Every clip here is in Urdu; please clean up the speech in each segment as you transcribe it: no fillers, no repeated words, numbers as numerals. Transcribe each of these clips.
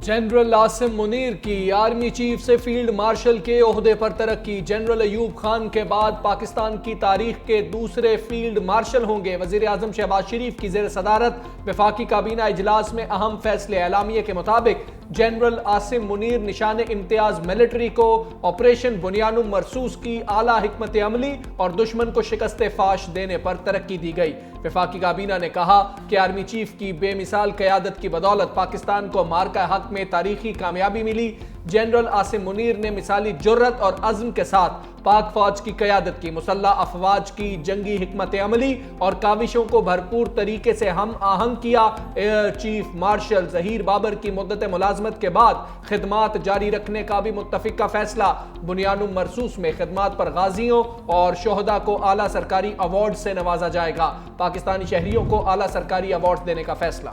جنرل عاصم منیر کی آرمی چیف سے فیلڈ مارشل کے عہدے پر ترقی۔ جنرل ایوب خان کے بعد پاکستان کی تاریخ کے دوسرے فیلڈ مارشل ہوں گے۔ وزیر اعظم شہباز شریف کی زیر صدارت وفاقی کابینہ اجلاس میں اہم فیصلے۔ اعلامیے کے مطابق جنرل عاصم منیر نشان امتیاز ملٹری کو آپریشن بنیان مرصوص کی اعلیٰ حکمت عملی اور دشمن کو شکست فاش دینے پر ترقی دی گئی۔ وفاقی کابینہ نے کہا کہ آرمی چیف کی بے مثال قیادت کی بدولت پاکستان کو مارکہ حق میں تاریخی کامیابی ملی۔ جنرل عاصم منیر نے مثالی جرت اور عزم کے ساتھ پاک فوج کی قیادت کی، مسلح افواج کی جنگی حکمت عملی اور کاوشوں کو بھرپور طریقے سے ہم آہنگ کیا۔ Year chief marshal Zaheer Babar کی مدت ملازمت کے بعد خدمات جاری رکھنے کا بھی متفقہ فیصلہ۔ بنیان مرصوص میں خدمات پر غازیوں اور شہداء کو اعلیٰ سرکاری ایوارڈ سے نوازا جائے گا۔ پاکستانی شہریوں کو اعلیٰ سرکاری ایوارڈ دینے کا فیصلہ۔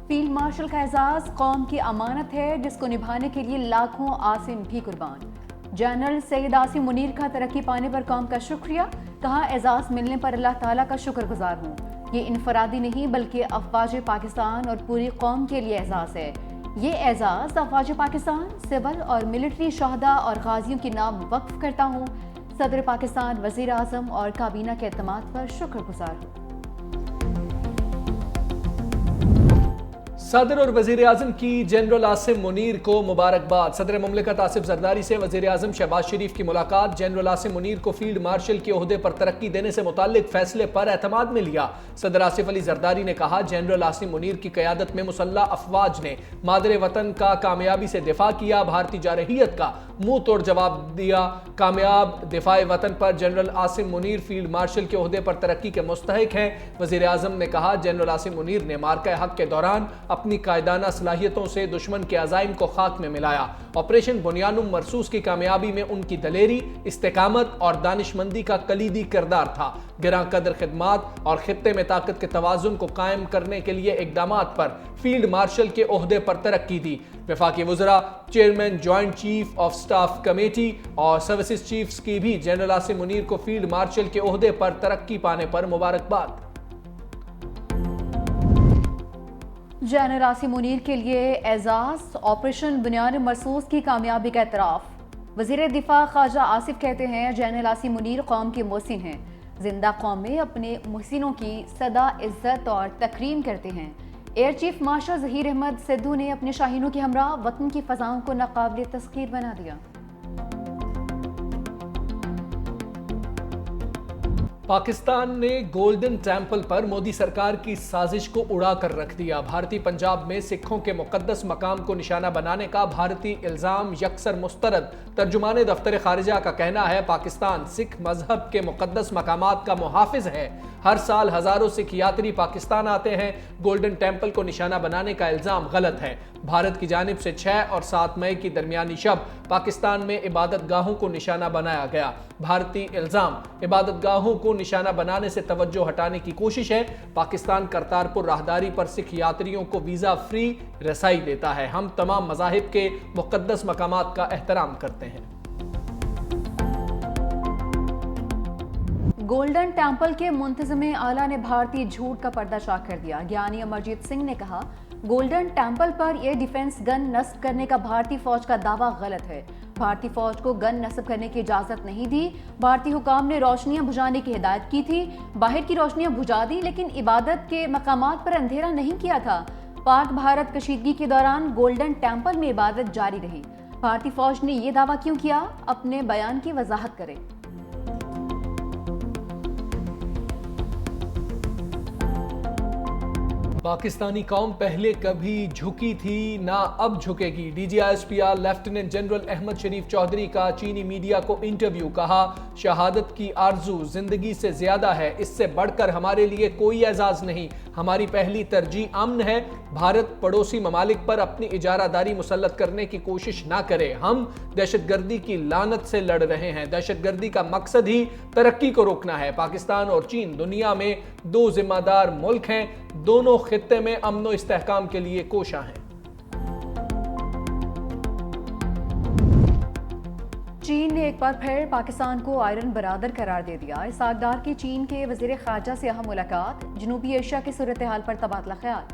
فیلڈ مارشل کا اعزاز قوم کی امانت ہے جس کو نبھانے کے لیے لاکھوں عاصم بھی قربان۔ جنرل سید عاصم منیر کا ترقی پانے پر قوم کا شکریہ، کہا اعزاز ملنے پر اللہ تعالیٰ کا شکر گزار ہوں۔ یہ انفرادی نہیں بلکہ افواج پاکستان اور پوری قوم کے لیے اعزاز ہے۔ یہ اعزاز افواج پاکستان، سول اور ملٹری شہداء اور غازیوں کے نام وقف کرتا ہوں۔ صدر پاکستان، وزیر اعظم اور کابینہ کے اعتماد پر شکر گزار ہوں۔ صدر اور وزیر اعظم کی جنرل عاصم منیر کو مبارکباد۔ صدر مملکت آصف زرداری سے وزیر اعظم شہباز شریف کی ملاقات۔ جنرل عاصم منیر کو فیلڈ مارشل کے عہدے پر ترقی دینے سے متعلق فیصلے پر اعتماد میں لیا۔ صدر آصف علی زرداری نے کہا جنرل عاصم منیر کی قیادت میں مسلح افواج نے مادر وطن کا کامیابی سے دفاع کیا، بھارتی جارحیت کا منہ توڑ جواب دیا۔ کامیاب دفاع وطن پر general Asim Munir field marshal کے عہدے پر ترقی کے مستحق ہیں۔ وزیر اعظم نے کہا جنرل عاصم منیر نے مارکہ حق کے دوران اپنی قائدانہ صلاحیتوں سے دشمن کے عزائم کو خاک میں ملایا۔ آپریشن بنیان مرصوص کی کامیابی میں ان کی دلیری، استقامت اور دانشمندی کا کلیدی کردار تھا۔ گراں قدر خدمات اور خطے میں طاقت کے توازن کو قائم کرنے کے لیے اقدامات پر فیلڈ مارشل کے عہدے پر ترقی دی۔ وفاقی وزراء، chairman joint chief of staff committee اور سروسز چیفز کی بھی جنرل عاصم منیر کو فیلڈ مارشل کے عہدے پر ترقی پانے پر مبارکباد۔ جنرل عاصم منیر کے لیے اعزاز، آپریشن بنیان مرصوص کی کامیابی کا اعتراف۔ وزیر دفاع خواجہ آصف کہتے ہیں جنرل عاصم منیر قوم کے محسن ہیں، زندہ قوم میں اپنے محسنوں کی سدا عزت اور تکریم کرتے ہیں۔ Air chief marshal Zaheer Ahmad Sidhu نے اپنے شاہینوں کے ہمراہ وطن کی فضاؤں کو ناقابل تسخیر بنا دیا۔ پاکستان نے گولڈن ٹیمپل پر مودی سرکار کی سازش کو اڑا کر رکھ دیا۔ بھارتی پنجاب میں سکھوں کے مقدس مقام کو نشانہ بنانے کا بھارتی الزام یکسر مسترد۔ ترجمان دفتر خارجہ کا کہنا ہے پاکستان سکھ مذہب کے مقدس مقامات کا محافظ ہے۔ ہر سال ہزاروں سکھ یاتری پاکستان آتے ہیں۔ گولڈن ٹیمپل کو نشانہ بنانے کا الزام غلط ہے۔ بھارت کی جانب سے 6 اور 7 مئی کی درمیانی شب پاکستان میں عبادت گاہوں کو نشانہ بنایا گیا۔ بھارتی الزام عبادت گاہوں کو نشانہ بنانے سے توجہ ہٹانے کی کوشش ہے۔ پاکستان کرتارپور راہداری پر سکھ یاتریوں کو ویزا فری رسائی دیتا ہے۔ ہم تمام مذاہب کے مقدس مقامات کا احترام کرتے ہیں۔ گولڈن ٹیمپل کے منتظم اعلیٰ نے بھارتی جھوٹ کا پردہ چاک کر دیا۔ گیانی امرجیت سنگھ نے کہا گولڈن ٹیمپل پر ایئر ڈیفنس گن نصب کرنے کا بھارتی فوج کا دعویٰ غلط ہے۔ بھارتی فوج کو گن نصب کرنے کی اجازت نہیں دی۔ بھارتی حکام نے روشنیاں بجھانے کی ہدایت کی تھی، باہر کی روشنیاں بجھا دی لیکن عبادت کے مقامات پر اندھیرا نہیں کیا تھا۔ پاک بھارت کشیدگی کے دوران گولڈن ٹیمپل میں عبادت جاری رہی۔ بھارتی فوج نے یہ دعویٰ کیوں کیا؟ اپنے بیان کی وضاحت کرے۔ پاکستانی قوم پہلے کبھی جھکی تھی نہ اب جھکے گی۔ D G I S P R lieutenant general Ahmed Sharif Chaudhry کا چینی میڈیا کو انٹرویو۔ کہا شہادت کی آرزو زندگی سے زیادہ ہے، اس سے بڑھ کر ہمارے لیے کوئی اعزاز نہیں۔ ہماری پہلی ترجیح امن ہے۔ بھارت پڑوسی ممالک پر اپنی اجارہ داری مسلط کرنے کی کوشش نہ کرے۔ ہم دہشت گردی کی لعنت سے لڑ رہے ہیں۔ دہشت گردی کا مقصد ہی ترقی کو روکنا ہے۔ پاکستان اور چین دنیا میں 2 ذمہ دار ملک ہیں، دونوں خطے میں امن و استحکام کے لیے کوشاں ہیں۔ چین نے ایک بار پھر پاکستان کو آئرن برادر قرار دے دیا۔ اسحاق ڈار کی چین کے وزیر خارجہ سے اہم ملاقات، جنوبی ایشیا کی صورتحال پر تبادلہ خیال۔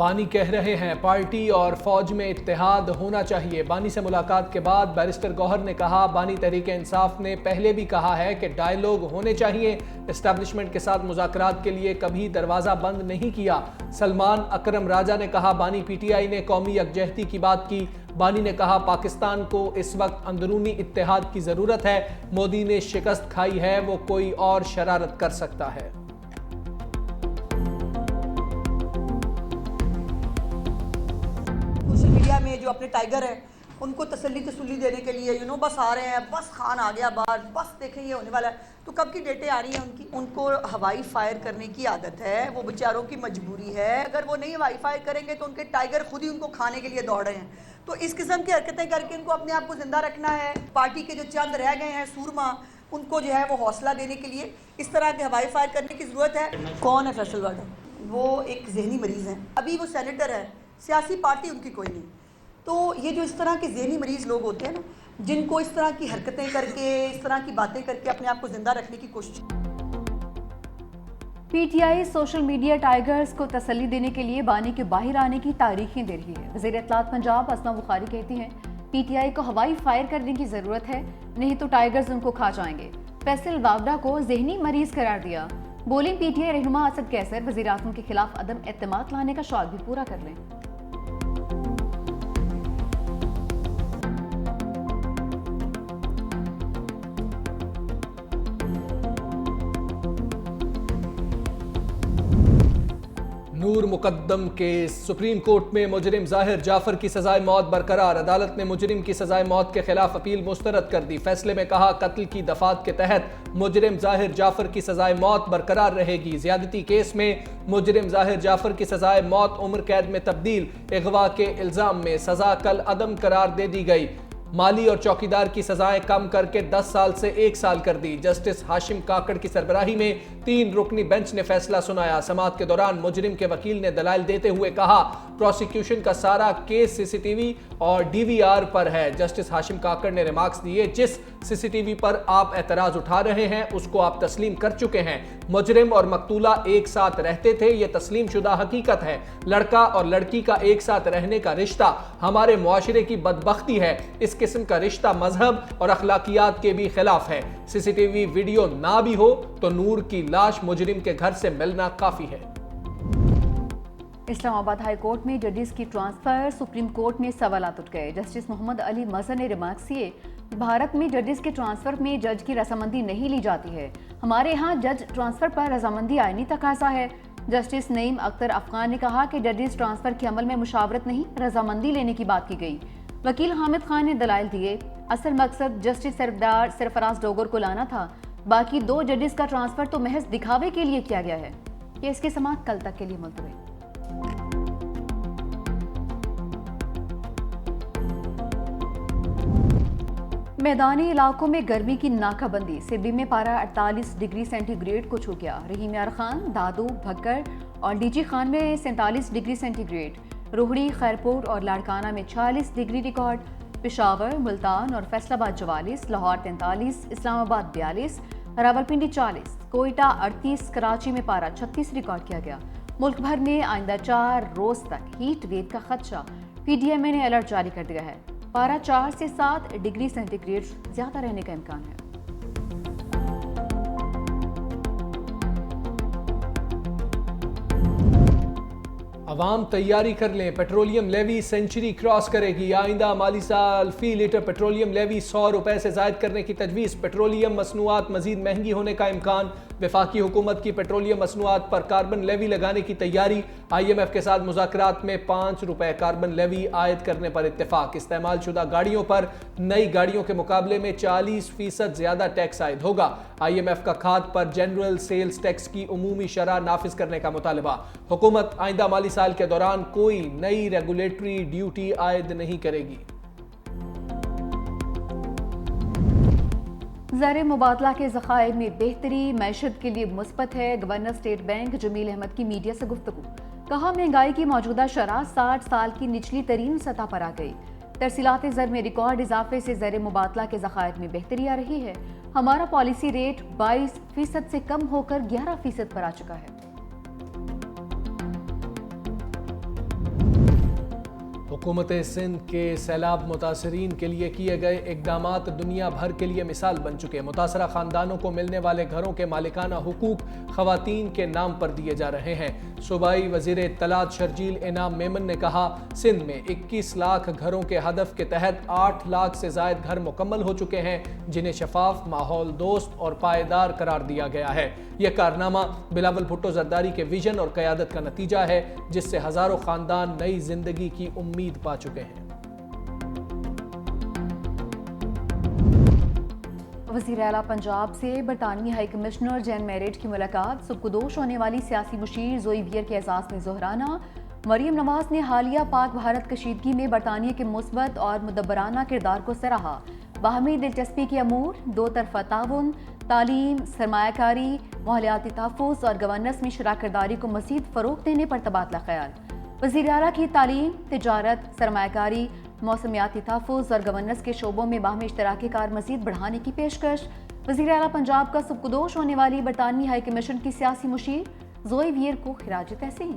بانی کہہ رہے ہیں پارٹی اور فوج میں اتحاد ہونا چاہیے۔ بانی سے ملاقات کے بعد بیرسٹر گوہر نے کہا بانی تحریک انصاف نے پہلے بھی کہا ہے کہ ڈائیلاگ ہونے چاہیے، اسٹیبلشمنٹ کے ساتھ مذاکرات کے لیے کبھی دروازہ بند نہیں کیا۔ سلمان اکرم راجہ نے کہا بانی پی ٹی آئی نے قومی یکجہتی کی بات کی۔ بانی نے کہا پاکستان کو اس وقت اندرونی اتحاد کی ضرورت ہے، مودی نے شکست کھائی ہے، وہ کوئی اور شرارت کر سکتا ہے۔ سوشل میڈیا میں جو اپنے ٹائیگر ہیں ان کو تسلی دینے کے لیے بس آ رہے ہیں، بس خان آ گیا باہر، بس دیکھیں یہ ہونے والا ہے، تو کب کی ڈیٹیں آ رہی ہیں ان کو ہوائی فائر کرنے کی عادت ہے، وہ بیچاروں کی مجبوری ہے، اگر وہ نہیں ہوائی فائر کریں گے تو ان کے ٹائیگر خود ہی ان کو کھانے کے لیے دوڑ رہے ہیں، تو اس قسم کی حرکتیں کر کے ان کو اپنے آپ کو زندہ رکھنا ہے۔ پارٹی کے جو چند رہ گئے ہیں سورما، ان کو جو ہے وہ حوصلہ دینے کے لیے اس طرح کے ہوائی فائر کرنے کی ضرورت ہے۔ کون ہے فیصل وارڈن؟ وہ ایک ذہنی مریض ہیں، ابھی وہ سینیٹر ہے، سیاسی پارٹی ان کی کوئی نہیں۔ تو یہ جو اس طرح کے ذہنی مریض لوگ ہوتے ہیں نا، جن کو اس طرح کی حرکتیں کر کے، اس طرح کی باتیں کر کے اپنے آپ کو زندہ رکھنے کی کوشش۔ P T I social media tigers کو تسلی دینے کے لیے بانی کے باہر آنے کی تاریخیں دے رہی ہے۔ وزیر اطلاعات پنجاب اسما بخاری کہتی ہیں پی ٹی آئی کو ہوائی فائر کرنے کی ضرورت ہے، نہیں تو ٹائیگرز ان کو کھا جائیں گے۔ فیصل واوڈا کو ذہنی مریض قرار دیا۔ بولیں پی ٹی آئی رہنما اسد کیسر وزیر اعظم کے خلاف عدم اعتماد لانے کا شوق بھی پورا کر لیں۔ نور مقدم کیس سپریم کورٹ میں مجرم ظاہر جعفر کی سزائے موت برقرار۔ عدالت نے مجرم کی سزائے موت کے خلاف اپیل مسترد کر دی۔ فیصلے میں کہا قتل کی دفعات کے تحت مجرم ظاہر جعفر کی سزائے موت برقرار رہے گی۔ زیادتی کیس میں مجرم ظاہر جعفر کی سزائے موت عمر قید میں تبدیل۔ اغوا کے الزام میں سزا کل عدم قرار دے دی گئی۔ مالی اور چوکیدار کی سزائیں کم کر کے 10 سال سے 1 سال کر دی۔ جسٹس ہاشم کاکڑ کی سربراہی میں 3 رکنی بینچ نے فیصلہ سنایا۔ سماعت کے دوران مجرم کے وکیل نے دلائل دیتے ہوئے کہا پروسیکیوشن کا سارا کیس سی سی ٹی وی اور ڈی وی آر پر ہے۔ جسٹس ہاشم کاکڑ نے ریمارکس دیے جس سی سی ٹی وی پر آپ اعتراض اٹھا رہے ہیں اس کو آپ تسلیم کر چکے ہیں۔ مجرم اور مقتولہ ایک ساتھ رہتے تھے، یہ تسلیم شدہ حقیقت ہے۔ لڑکا اور لڑکی کا ایک ساتھ رہنے کا رشتہ ہمارے معاشرے کی بدبختی ہے۔ اس قسم کا رشتہ مذہب اور اخلاقیات کے بھی خلاف ہے۔ سی سی ٹی وی ویڈیو نہ بھی ہو تو نور کی لاش مجرم کے گھر سے ملنا کافی ہے۔ اسلام آباد ہائی کورٹ میں ججز کی ٹرانسفر، سپریم کورٹ میں سوالات اٹھ گئے۔ جسٹس محمد علی مظہر نے ریمارکس کیے بھارت میں ججز کے ٹرانسفر میں جج کی رضامندی نہیں لی جاتی ہے، ہمارے ہاں جج ٹرانسفر پر رضامندی آئینی تقاضا ہے۔ جسٹس نعیم اختر افغان نے کہا کہ ججز ٹرانسفر کے عمل میں مشاورت نہیں، رضامندی لینے کی بات کی گئی۔ وکیل حامد خان نے دلائل دیے اصل مقصد جسٹس سرفراز ڈوگر کو لانا تھا، باقی 2 ججز کا ٹرانسفر تو محض دکھاوے کے لیے کیا گیا ہے۔ کیس کی سماعت کل تک کے لیے ملتوی۔ میدانی علاقوں میں گرمی کی ناکہ بندی، سربی میں پارہ 48 ڈگری سینٹی گریڈ کو چھو گیا۔ رحیم یار خان، دادو، بھکر اور ڈی جی خان میں 47 degree centigrade, Rohri, Khairpur اور لاڑکانہ میں 46 ڈگری ریکارڈ، پشاور، ملتان اور فیصل آباد 44، لاہور 43، اسلام آباد 42، راولپنڈی 40، کوئٹہ 38، کراچی میں پارہ 36 ریکارڈ کیا گیا۔ ملک بھر میں آئندہ 4 روز تک ہیٹ ویو کا خدشہ، پی ڈی ایم اے نے الرٹ جاری کر دیا ہے۔ پارہ 4 سے 7 ڈگری سینٹی گریڈ زیادہ رہنے کا امکان ہے۔ عوام تیاری کر لیں، پیٹرولیم لیوی سینچری کراس کرے گی۔ آئندہ مالی سال فی لیٹر پیٹرولیم لیوی 100 روپے سے زائد کرنے کی تجویز۔ پیٹرولیم مصنوعات مزید مہنگی ہونے کا امکان۔ وفاقی حکومت کی پیٹرولیم مصنوعات پر کاربن لیوی لگانے کی تیاری۔ آئی ایم ایف کے ساتھ مذاکرات میں 5 روپے کاربن لیوی عائد کرنے پر اتفاق۔ استعمال شدہ گاڑیوں پر نئی گاڑیوں کے مقابلے میں 40% زیادہ ٹیکس عائد ہوگا۔ آئی ایم ایف کا کھاد پر جنرل سیلز ٹیکس کی عمومی شرح نافذ کرنے کا مطالبہ۔ حکومت آئندہ مالی سال کے دوران کوئی نئی ریگولیٹری ڈیوٹی عائد نہیں کرے گی۔ زر مبادلہ کے ذخائر میں بہتری معیشت کے لیے مثبت ہے۔ گورنر اسٹیٹ بینک جمیل احمد کی میڈیا سے گفتگو، کہا مہنگائی کی موجودہ شرح 60 سال کی نچلی ترین سطح پر آ گئی۔ ترسیلات زر میں ریکارڈ اضافے سے زر مبادلہ کے ذخائر میں بہتری آ رہی ہے۔ ہمارا پالیسی ریٹ 22% سے کم ہو کر 11% پر آ چکا ہے۔ حکومت سندھ کے سیلاب متاثرین کے لیے کیے گئے اقدامات دنیا بھر کے لیے مثال بن چکے. متاثرہ خاندانوں کو ملنے والے گھروں کے مالکانہ حقوق خواتین کے نام پر دیے جا رہے ہیں. صوبائی وزیر اطلاعات شرجیل انعام میمن نے کہا سندھ میں 21 لاکھ گھروں کے ہدف کے تحت 8 لاکھ سے زائد گھر مکمل ہو چکے ہیں جنہیں شفاف، ماحول دوست اور پائیدار قرار دیا گیا ہے. یہ کارنامہ بلاول بھٹو زرداری کے ویژن اور قیادت کا نتیجہ ہے جس سے ہزاروں خاندان نئی زندگی کی امید پا چکے ہیں. وزیر اعلیٰ پنجاب سے برطانوی ہائی کمشنر جین میرٹ کی ملاقات. سبکدوش ہونے والی سیاسی مشیر زوئی ویئر کے اعزاز میں ظہرانہ. مریم نواز نے حالیہ پاک بھارت کشیدگی میں برطانیہ کے مثبت اور مدبرانہ کردار کو سراہا. باہمی دلچسپی کے امور، دو طرفہ تعاون، تعلیم، سرمایہ کاری، ماحولیاتی تحفظ اور گورننس میں شراکت داری کو مزید فروغ دینے پر تبادلہ خیال. وزیر اعلیٰ کی تعلیم، تجارت، سرمایہ کاری، موسمیاتی تحفظ اور گورننس کے شعبوں میں باہمی اشتراک کار مزید بڑھانے کی پیشکش. وزیر اعلیٰ پنجاب کا سبکدوش ہونے والی برطانوی ہائی کمیشن کی سیاسی مشیر زوئی ویئر کو خراج تحسین.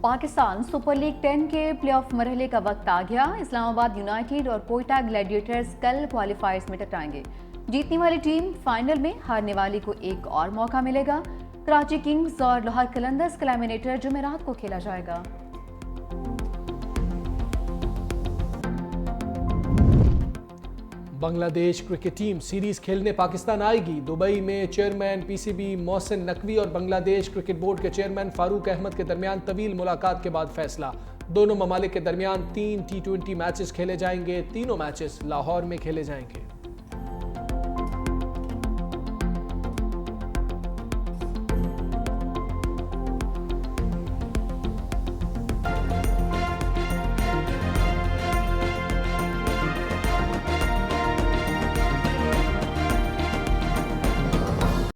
پاکستان سپر لیگ 10 کے پلے آف مرحلے کا وقت آ گیا. اسلام آباد یونائیٹڈ اور کوئٹہ گلیڈیٹرز کل کوالیفائرز میں ٹکرائیں گے. جیتنے والی ٹیم فائنل میں، ہارنے والی کو ایک اور موقع ملے گا. کراچی کنگز اور لاہور قلندرز کا ایلیمنیٹر جمعرات کو کھیلا جائے گا. بنگلہ دیش کرکٹ ٹیم سیریز کھیلنے پاکستان آئے گی. دبئی میں chairman P C B Mohsin Naqvi اور بنگلہ دیش کرکٹ بورڈ کے چیئرمین فاروق احمد کے درمیان طویل ملاقات کے بعد فیصلہ. دونوں ممالک کے درمیان 3 T20 میچز کھیلے جائیں گے. تینوں میچز لاہور میں کھیلے جائیں گے.